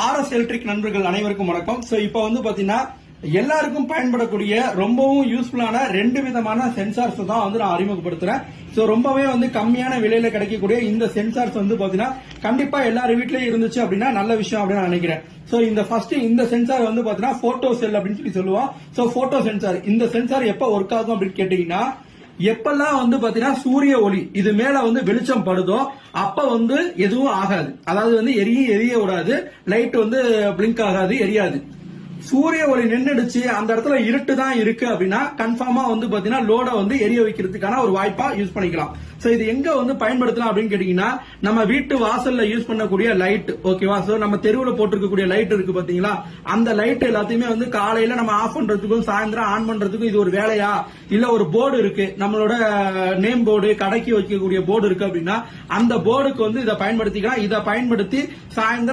RS electric நண்பர்கள் அனைவருக்கும் வணக்கம். சோ இப்போ வந்து பாத்தீங்கன்னா எல்லாருக்கும் பயன்படக்கூடிய ரொம்பவும் யூஸ்ஃபுல்லான 2 விதமான சென்சார்ஸ் தான் வந்து நான் அறிமுகப்படுத்துறேன். சோ ரொம்பவே வந்து கம்மியான விலையில கிடைக்கக்கூடிய இந்த சென்சார்ஸ் வந்து பாத்தீங்கன்னா கண்டிப்பா எல்லாரும் வீட்லயும் இருந்துச்சு அப்படின்னா நல்ல விஷயம் அப்படின்னு நான் நினைக்கிறேன். சோ இந்த சென்சார் வந்து பாத்தீங்கன்னா போட்டோ செல் அப்படின்னு சொல்லி சொல்லுவோம். சோ போட்டோ சென்சார், இந்த சென்சார் எப்ப ஒர்க் ஆகும் அப்படின்னு கேட்டீங்கன்னா, எப்பெல்லாம் வந்து பாத்தீங்கன்னா சூரிய ஒளி இது மேல வந்து வெளிச்சம் படுதோ அப்ப வந்து எதுவும் ஆகாது. அதாவது வந்து எரிய விடாது, லைட் வந்து பிளிங்க் ஆகாது, எரியாது. சூரிய ஒளி நின்னுடுச்சு, அந்த இடத்துல இருட்டு தான் இருக்கு அப்படின்னா கன்ஃபார்மா வந்து பாத்தீங்கன்னா லோட வந்து எரிய வைக்கிறதுக்கான ஒரு வாய்ப்பா யூஸ் பண்ணிக்கலாம். சோ இது எங்க வந்து பயன்படுத்தலாம் அப்படின்னு கேட்டீங்கன்னா, நம்ம வீட்டு வாசல்ல யூஸ் பண்ணக்கூடிய லைட், ஓகேவா? சோ நம்ம தெருவுல போட்டிருக்கக்கூடிய லைட் இருக்கு பாத்தீங்களா, அந்த லைட் எல்லாத்தையுமே வந்து காலையில நம்ம ஆஃப் பண்றதுக்கும் சாயந்தரம் ஆன் பண்றதுக்கும் இது ஒரு வேலையா? இல்ல ஒரு போர்டு இருக்கு, நம்மளோட நேம் போர்டு, கடைக்கு வைக்கக்கூடிய போர்டு இருக்கு அப்படின்னா அந்த போர்டுக்கு வந்து இதை பயன்படுத்திக்கலாம். இதை பயன்படுத்தி சாயந்தரம்